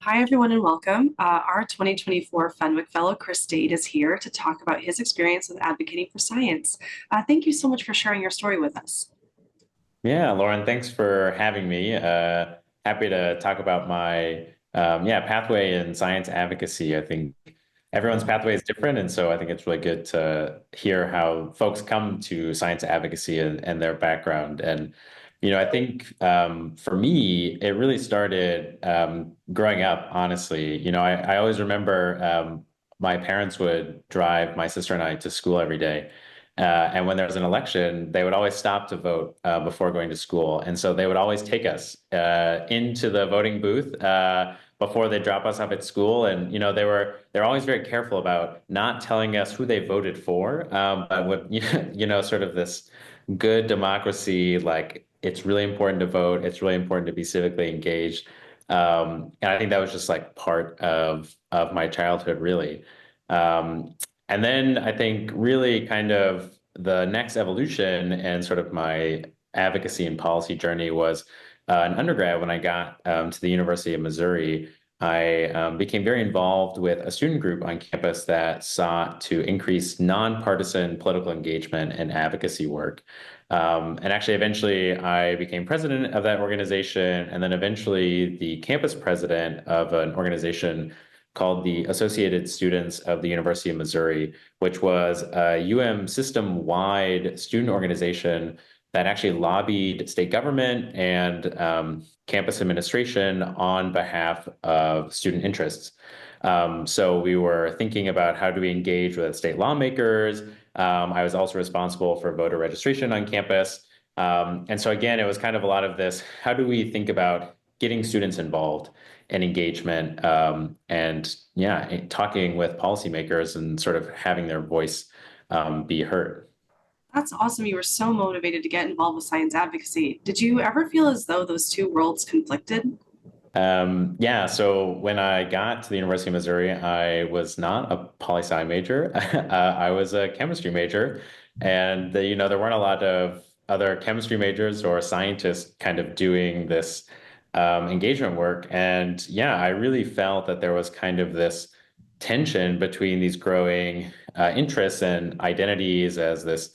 Hi, everyone, and welcome. Our 2024 Fenwick Fellow Chris Dade is here to talk about his experience with advocating for science. Thank you so much for sharing your story with us. Yeah, Lauren, thanks for having me. Happy to talk about my pathway in science advocacy. I think everyone's pathway is different, and so I think it's really good to hear how folks come to science advocacy and their background. And I think for me, it really started growing up. Honestly, I always remember my parents would drive my sister and I to school every day. And when there was an election, they would always stop to vote before going to school. And so they would always take us into the voting booth before they drop us off at school. And, they're always very careful about not telling us who they voted for. But with, sort of this good democracy, like it's really important to vote. It's really important to be civically engaged. And I think that was just like part of my childhood, really. And then I think really kind of the next evolution and sort of my advocacy and policy journey was an undergrad when I got to the University of Missouri. I became very involved with a student group on campus that sought to increase nonpartisan political engagement and advocacy work. And actually, eventually, I became president of that organization, and then eventually the campus president of an organization called the Associated Students of the University of Missouri, which was a UM system-wide student organization that actually lobbied state government and campus administration on behalf of student interests. So we were thinking about how do we engage with state lawmakers. I was also responsible for voter registration on campus. And so again, it was kind of a lot of this, how do we think about getting students involved and engagement and talking with policymakers and sort of having their voice be heard. That's awesome. You were so motivated to get involved with science advocacy. Did you ever feel as though those two worlds conflicted? So when I got to the University of Missouri, I was not a poli sci major. I was a chemistry major, and there weren't a lot of other chemistry majors or scientists kind of doing this engagement work. And yeah, I really felt that there was kind of this tension between these growing interests and identities as this,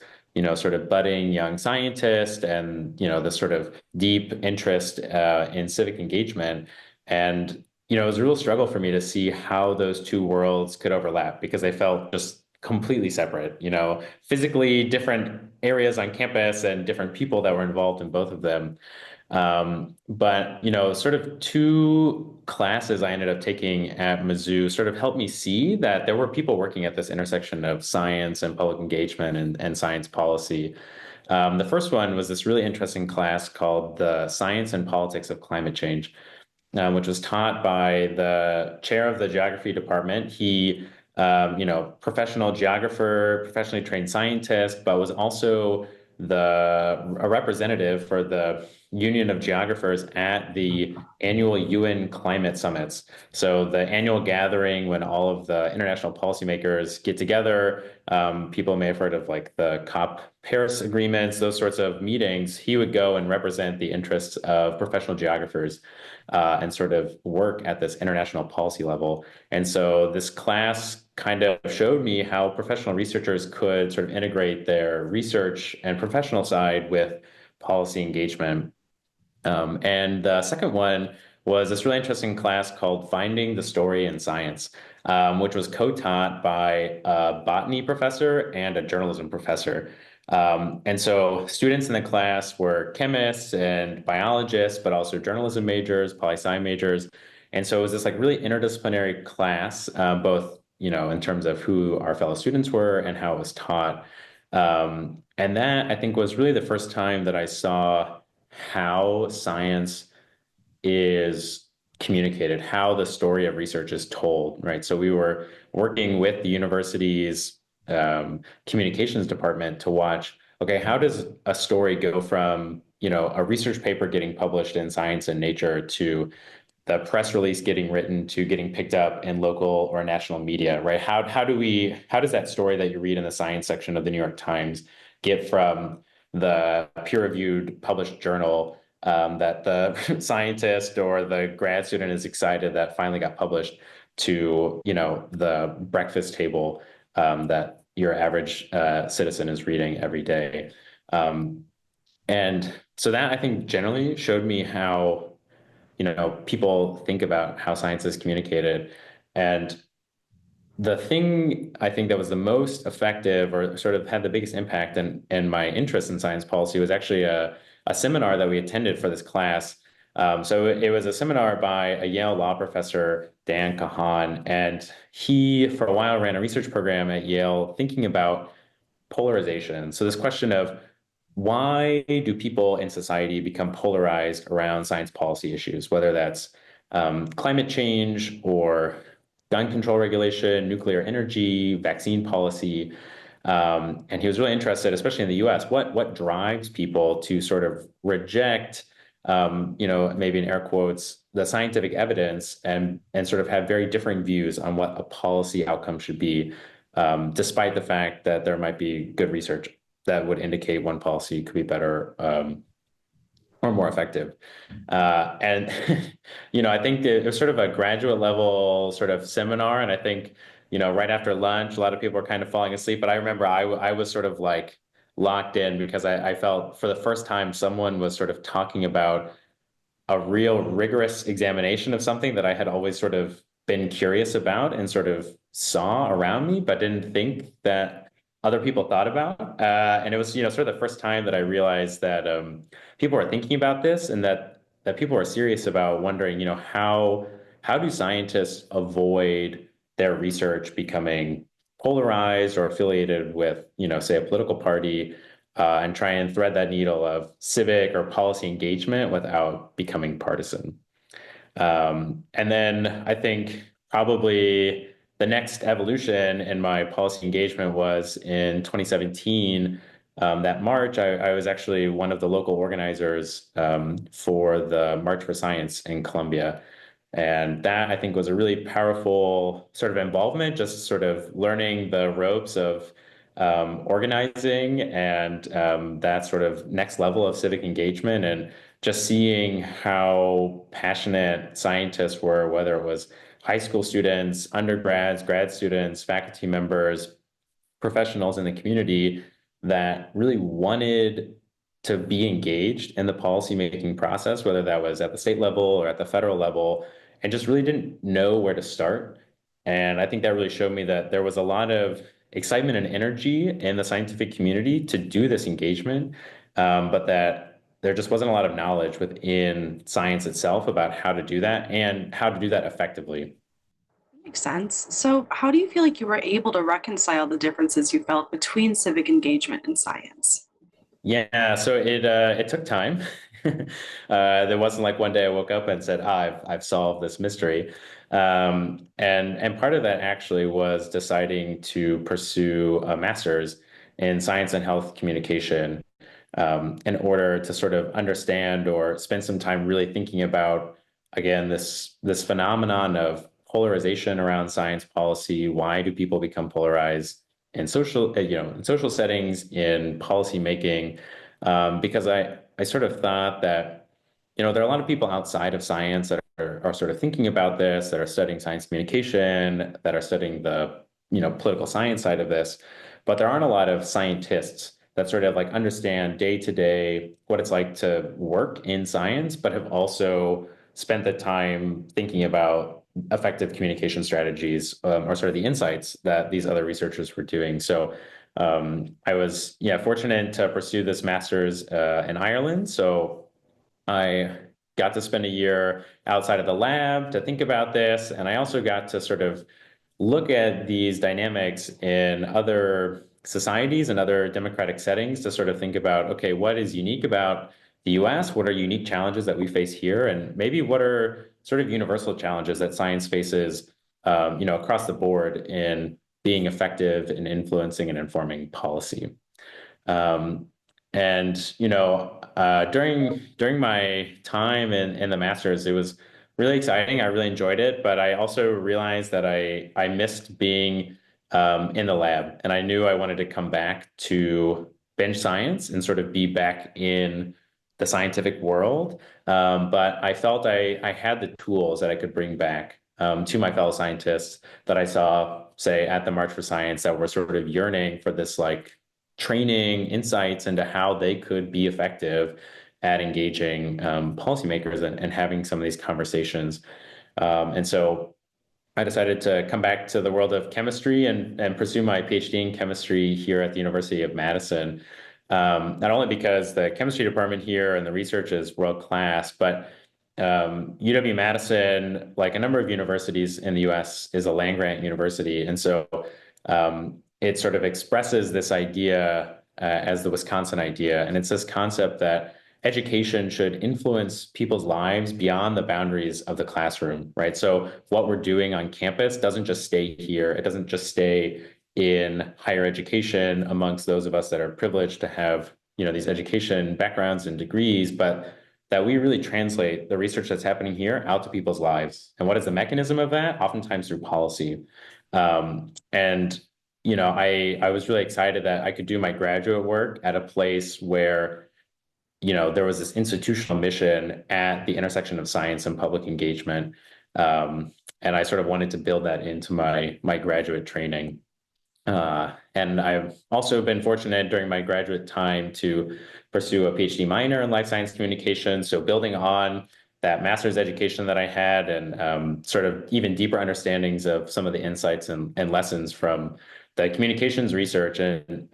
sort of budding young scientist and, this sort of deep interest in civic engagement. And, it was a real struggle for me to see how those two worlds could overlap because they felt just completely separate, physically different areas on campus and different people that were involved in both of them. But sort of two classes I ended up taking at Mizzou sort of helped me see that there were people working at this intersection of science and public engagement and science policy. The first one was this really interesting class called The Science and Politics of Climate Change, which was taught by the chair of the geography department. He, professional geographer, professionally trained scientist, but was also a representative for the Union of Geographers at the annual UN climate summits. So the annual gathering when all of the international policymakers get together, people may have heard of like the COP Paris agreements, those sorts of meetings. He would go and represent the interests of professional geographers and sort of work at this international policy level. And so this class kind of showed me how professional researchers could sort of integrate their research and professional side with policy engagement. And the second one was this really interesting class called Finding the Story in Science, which was co-taught by a botany professor and a journalism professor. And so students in the class were chemists and biologists, but also journalism majors, poli-sci majors. And so it was this like really interdisciplinary class, both, in terms of who our fellow students were and how it was taught. And that I think was really the first time that I saw how science is communicated, how the story of research is told, right? So we were working with the university's communications department to watch, okay, how does a story go from, a research paper getting published in Science and Nature to the press release getting written to getting picked up in local or national media, right? How does that story that you read in the science section of the New York Times get from the peer-reviewed published journal that the scientist or the grad student is excited that finally got published to, the breakfast table that your average citizen is reading every day. Um, and so that I think generally showed me how, people think about how science is communicated. And the thing I think that was the most effective or sort of had the biggest impact in my interest in science policy was actually a seminar that we attended for this class. So it was a seminar by a Yale law professor, Dan Kahan, and he, for a while, ran a research program at Yale thinking about polarization. So this question of why do people in society become polarized around science policy issues, whether that's climate change or gun control regulation, nuclear energy, vaccine policy. And he was really interested, especially in the US, what drives people to sort of reject, maybe in air quotes, the scientific evidence and sort of have very differing views on what a policy outcome should be, despite the fact that there might be good research that would indicate one policy could be better or more effective. And I think it was sort of a graduate level sort of seminar, and I think right after lunch, a lot of people were kind of falling asleep. But I remember I was sort of like locked in because I felt for the first time someone was sort of talking about a real rigorous examination of something that I had always sort of been curious about and sort of saw around me, but didn't think that other people thought about. And it was, sort of the first time that I realized that people are thinking about this and that people are serious about wondering, how do scientists avoid their research becoming polarized or affiliated with, say, a political party, and try and thread that needle of civic or policy engagement without becoming partisan. And then I think probably the next evolution in my policy engagement was in 2017. That March, I was actually one of the local organizers for the March for Science in Columbia. And that I think was a really powerful sort of involvement, just sort of learning the ropes of organizing and that sort of next level of civic engagement and just seeing how passionate scientists were, whether it was high school students, undergrads, grad students, faculty members, professionals in the community that really wanted to be engaged in the policymaking process, whether that was at the state level or at the federal level, and just really didn't know where to start. And I think that really showed me that there was a lot of excitement and energy in the scientific community to do this engagement, but that there just wasn't a lot of knowledge within science itself about how to do that and how to do that effectively. Makes sense. So, how do you feel like you were able to reconcile the differences you felt between civic engagement and science? Yeah, so it took time. There wasn't like one day I woke up and said, I've solved this mystery. And part of that actually was deciding to pursue a master's in science and health communication, in order to sort of understand or spend some time really thinking about, again, this phenomenon of polarization around science policy. Why do people become polarized in social settings, in policy making? Because I sort of thought that, there are a lot of people outside of science that are sort of thinking about this, that are studying science communication, that are studying the, political science side of this, but there aren't a lot of scientists that sort of like understand day to day what it's like to work in science, but have also spent the time thinking about effective communication strategies, or sort of the insights that these other researchers were doing. So I was, yeah, fortunate to pursue this master's in Ireland. So I got to spend a year outside of the lab to think about this. And I also got to sort of look at these dynamics in other societies and other democratic settings to sort of think about, okay, what is unique about the US? What are unique challenges that we face here? And maybe what are sort of universal challenges that science faces, across the board in being effective in influencing and informing policy. Um, and during my time in the masters, it was really exciting. I really enjoyed it, but I also realized that I missed being in the lab, and I knew I wanted to come back to bench science and sort of be back in the scientific world. But I felt I had the tools that I could bring back to my fellow scientists that I saw, say, at the March for Science that were sort of yearning for this like training insights into how they could be effective at engaging policymakers and having some of these conversations. And so I decided to come back to the world of chemistry and pursue my PhD in chemistry here at the University of Madison. Not only because the chemistry department here and the research is world class, but UW-Madison, like a number of universities in the US, is a land-grant university. And so it sort of expresses this idea as the Wisconsin idea. And it's this concept that education should influence people's lives beyond the boundaries of the classroom, right? So what we're doing on campus doesn't just stay here. It doesn't just stay in higher education amongst those of us that are privileged to have, these education backgrounds and degrees, but that we really translate the research that's happening here out to people's lives. And what is the mechanism of that? Oftentimes through policy. And I was really excited that I could do my graduate work at a place where there was this institutional mission at the intersection of science and public engagement. And I sort of wanted to build that into my graduate training. And I've also been fortunate during my graduate time to pursue a PhD minor in life science communication. So building on that master's education that I had and sort of even deeper understandings of some of the insights and lessons from the communications research and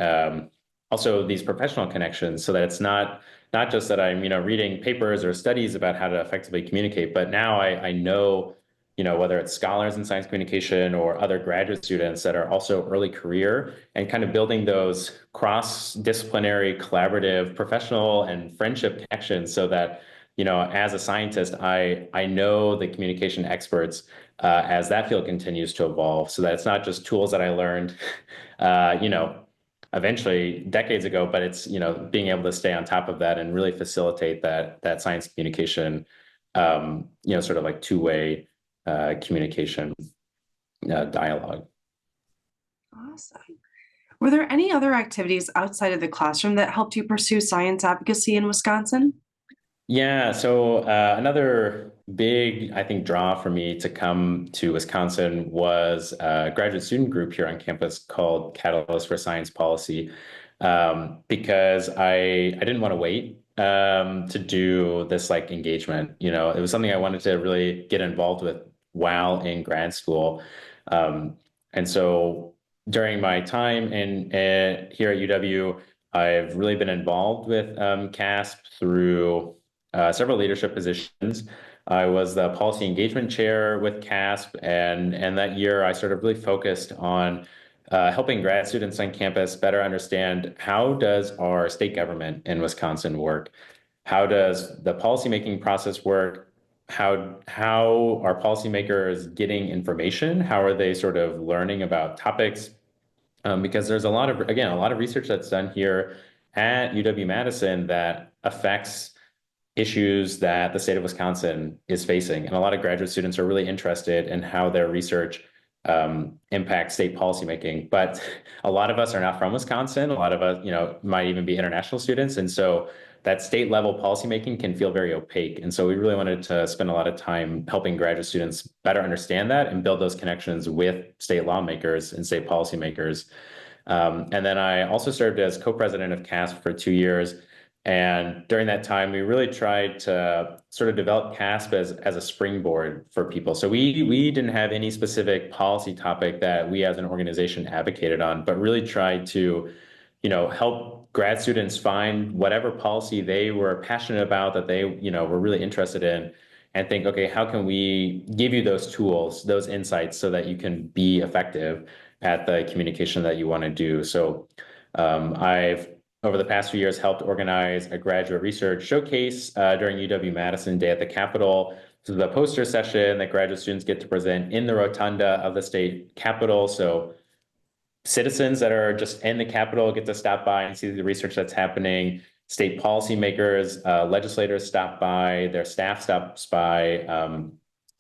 also these professional connections so that it's not just that I'm, reading papers or studies about how to effectively communicate, but now I know, whether it's scholars in science communication or other graduate students that are also early career and kind of building those cross-disciplinary, collaborative, professional and friendship connections so that, as a scientist, I know the communication experts as that field continues to evolve so that it's not just tools that I learned, eventually decades ago, but it's, being able to stay on top of that and really facilitate that science communication, sort of like two-way communication dialogue. Awesome. Were there any other activities outside of the classroom that helped you pursue science advocacy in Wisconsin? Yeah, so another big, I think, draw for me to come to Wisconsin was a graduate student group here on campus called Catalyst for Science Policy, because I didn't want to wait to do this like engagement. It was something I wanted to really get involved with while in grad school. And so during my time here at UW, I've really been involved with CASP through several leadership positions. I was the policy engagement chair with CASP, and that year I sort of really focused on helping grad students on campus better understand how does our state government in Wisconsin work? How does the policymaking process work? How are policymakers getting information? How are they sort of learning about topics? Because there's a lot of research that's done here at UW-Madison that affects issues that the state of Wisconsin is facing. And a lot of graduate students are really interested in how their research impacts state policymaking. But a lot of us are not from Wisconsin. A lot of us, might even be international students. And so that state level policymaking can feel very opaque. And so we really wanted to spend a lot of time helping graduate students better understand that and build those connections with state lawmakers and state policymakers. And then I also served as co-president of CASP for 2 years. And during that time, we really tried to sort of develop CASP as a springboard for people. So we didn't have any specific policy topic that we as an organization advocated on, but really tried to, help grad students find whatever policy they were passionate about that they, were really interested in and think, okay, how can we give you those tools, those insights so that you can be effective at the communication that you want to do. So I've over the past few years helped organize a graduate research showcase during UW-Madison Day at the Capitol. This is a poster session that graduate students get to present in the rotunda of the state capitol. So citizens that are just in the Capitol get to stop by and see the research that's happening. State policymakers, legislators stop by, their staff stops by,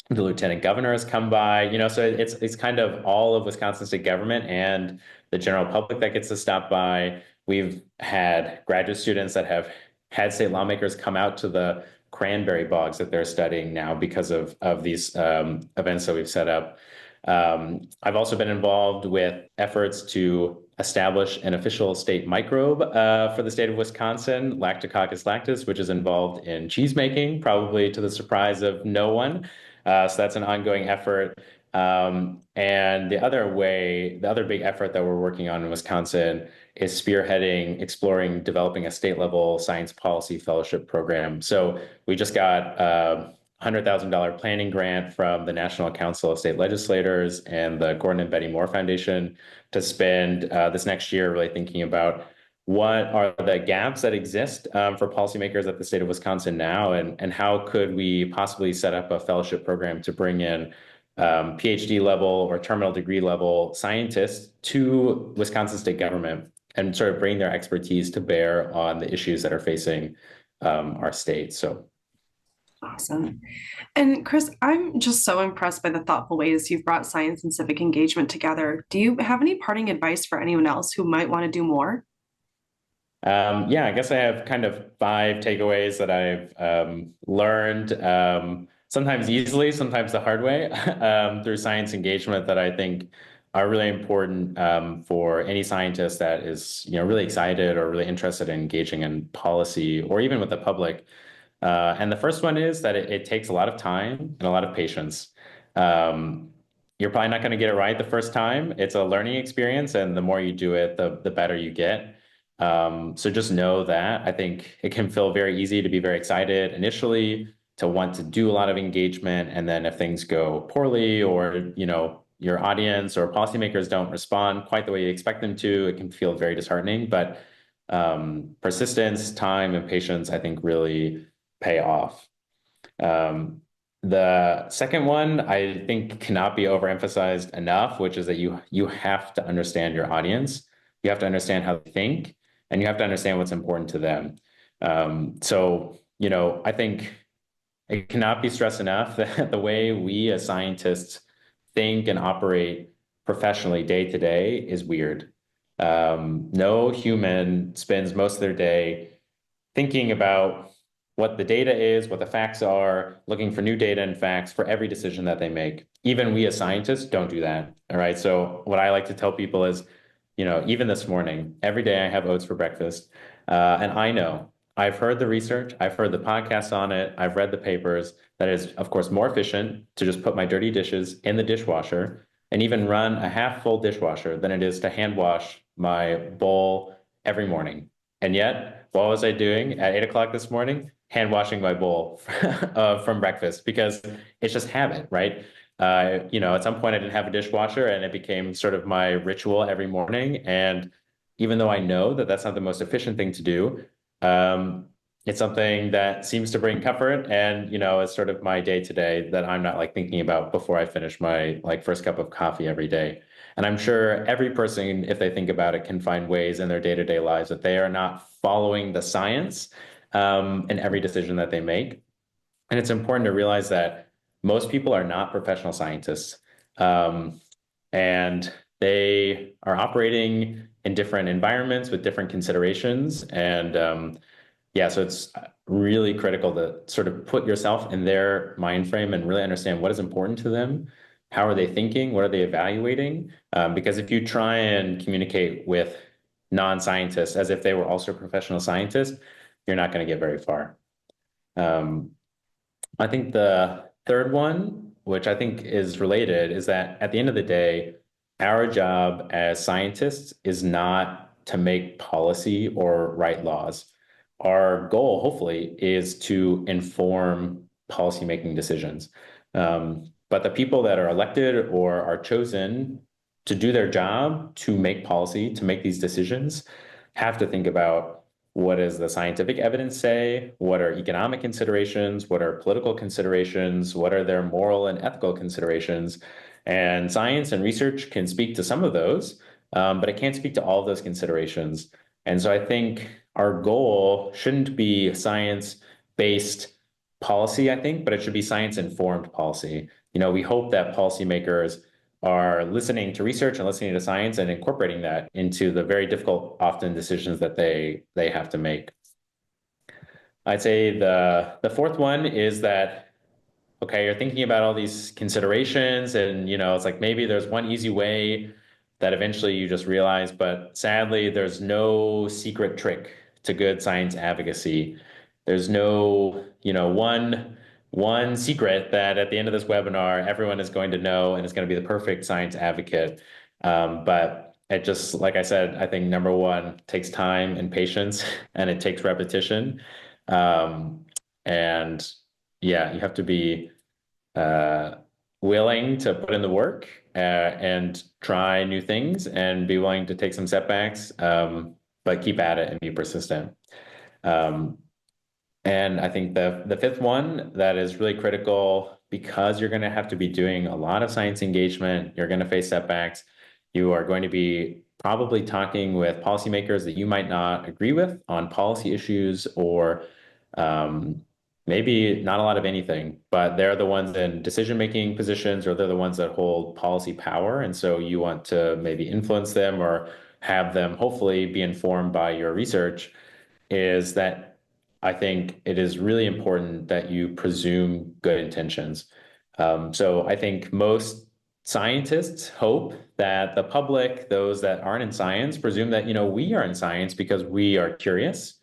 the lieutenant governor has come by, so it's kind of all of Wisconsin state government and the general public that gets to stop by. We've had graduate students that have had state lawmakers come out to the cranberry bogs that they're studying now because of these events that we've set up. I've also been involved with efforts to establish an official state microbe for the state of Wisconsin, Lactococcus lactis, which is involved in cheese making, probably to the surprise of no one. So that's an ongoing effort. And the other big effort that we're working on in Wisconsin is spearheading, exploring, developing a state level science policy fellowship program. So we just got $100,000 planning grant from the National Council of State Legislators and the Gordon and Betty Moore Foundation to spend this next year really thinking about what are the gaps that exist for policymakers at the state of Wisconsin now, and how could we possibly set up a fellowship program to bring in PhD level or terminal degree level scientists to Wisconsin state government and sort of bring their expertise to bear on the issues that are facing our state. So. Awesome. And Chris, I'm just so impressed by the thoughtful ways you've brought science and civic engagement together. Do you have any parting advice for anyone else who might want to do more? Yeah, I guess I have kind of 5 takeaways that I've learned, sometimes easily, sometimes the hard way, through science engagement that I think are really important for any scientist that is, really excited or really interested in engaging in policy or even with the public. And the first one is that it takes a lot of time and a lot of patience. You're probably not going to get it right the first time. It's a learning experience, and the more you do it, the better you get. So just know that. I think it can feel very easy to be very excited initially, to want to do a lot of engagement. And then if things go poorly, or, your audience or policymakers don't respond quite the way you expect them to, it can feel very disheartening. But persistence, time, and patience, I think, really pay off. The second one, I think, cannot be overemphasized enough, which is that you have to understand your audience. You have to understand how they think, and you have to understand what's important to them. So, I think it cannot be stressed enough that the way we as scientists think and operate professionally day to day is weird. No human spends most of their day thinking about what the data is, what the facts are, looking for new data and facts for every decision that they make. Even we as scientists don't do that. All right. So what I like to tell people is, even this morning, every day I have oats for breakfast. And I know I've heard the research, I've heard the podcasts on it, I've read the papers, that is, of course, more efficient to just put my dirty dishes in the dishwasher and even run a half full dishwasher than it is to hand wash my bowl every morning. And yet, what was I doing at 8 o'clock this morning? Hand washing my bowl from breakfast, because it's just habit, right? At some point I didn't have a dishwasher, and it became sort of my ritual every morning. And even though I know that that's not the most efficient thing to do, it's something that seems to bring comfort, and, it's sort of my day to day that I'm not thinking about before I finish my first cup of coffee every day. And I'm sure every person, if they think about it, can find ways in their day-to-day lives that they are not following the science in every decision that they make. And it's important to realize that most people are not professional scientists, and they are operating in different environments with different considerations. And so it's really critical to sort of put yourself in their mind frame and really understand what is important to them. How are they thinking? What are they evaluating? Because if you try and communicate with non-scientists as if they were also professional scientists, you're not going to get very far. I think the third one, which I think is related, is that at the end of the day, our job as scientists is not to make policy or write laws. Our goal, hopefully, is to inform policymaking decisions. But the people that are elected or are chosen to do their job, to make policy, to make these decisions, have to think about, what does the scientific evidence say? What are economic considerations? What are political considerations? What are their moral and ethical considerations? And science and research can speak to some of those, but it can't speak to all of those considerations. And so I think our goal shouldn't be science-based policy, I think, but it should be science-informed policy. We hope that policymakers are listening to research and listening to science and incorporating that into the very difficult, often, decisions that they have to make. I'd say the fourth one is that, okay, you're thinking about all these considerations and it's like maybe there's one easy way that eventually you just realize, but sadly there's no secret trick to good science advocacy. There's no, one secret that at the end of this webinar everyone is going to know and is going to be the perfect science advocate. But it just, like I said, I think number one takes time and patience and it takes repetition. Um, and yeah, you have to be uh, willing to put in the work and try new things and be willing to take some setbacks, but keep at it and be persistent. Um, and I think the fifth one that is really critical because you're going to have to be doing a lot of science engagement, you're going to face setbacks. You are going to be probably talking with policymakers that you might not agree with on policy issues or um, maybe not a lot of anything, but they're the ones in decision-making positions or they're the ones that hold policy power. And so you want to maybe influence them or have them hopefully be informed by your research is that I think it is really important that you presume good intentions. So I think most scientists hope that the public, those that aren't in science, presume that, we are in science because we are curious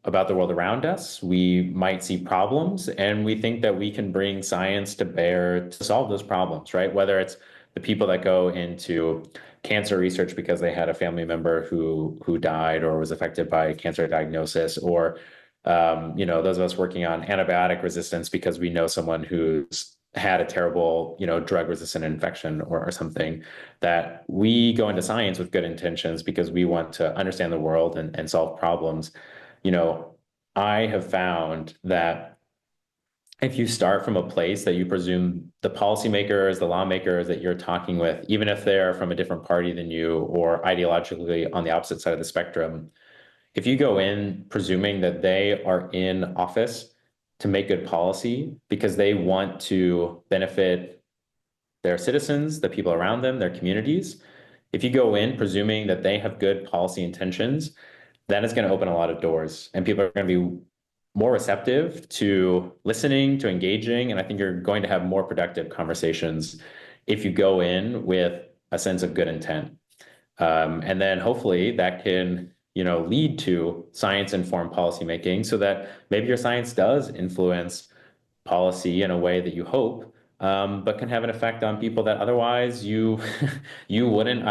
about the world around us. We might see problems, and we think that we can bring science to bear to solve those problems, right? Whether it's the people that go into cancer research because they had a family member who died or was affected by a cancer diagnosis, or those of us working on antibiotic resistance because we know someone who's had a terrible, drug resistant infection or something, that we go into science with good intentions because we want to understand the world and solve problems. you know, I have found that if you start from a place that you presume the policymakers, the lawmakers that you're talking with, even if they're from a different party than you or ideologically on the opposite side of the spectrum, if you go in presuming that they are in office to make good policy because they want to benefit their citizens, the people around them, their communities, if you go in presuming that they have good policy intentions, that is going to open a lot of doors and people are going to be more receptive to listening, to engaging. And I think you're going to have more productive conversations if you go in with a sense of good intent. And then hopefully that can, lead to science-informed policymaking so that maybe your science does influence policy in a way that you hope, but can have an effect on people that otherwise you you wouldn't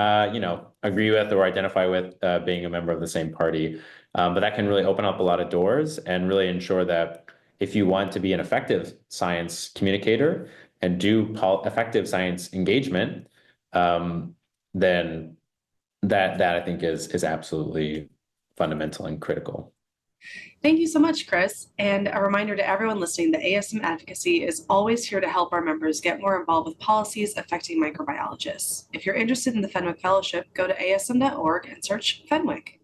agree with or identify with being a member of the same party. But that can really open up a lot of doors and really ensure that if you want to be an effective science communicator and do effective science engagement, then that I think is absolutely fundamental and critical. Thank you so much, Chris. And a reminder to everyone listening that ASM Advocacy is always here to help our members get more involved with policies affecting microbiologists. If you're interested in the Fenwick Fellowship, go to asm.org and search Fenwick.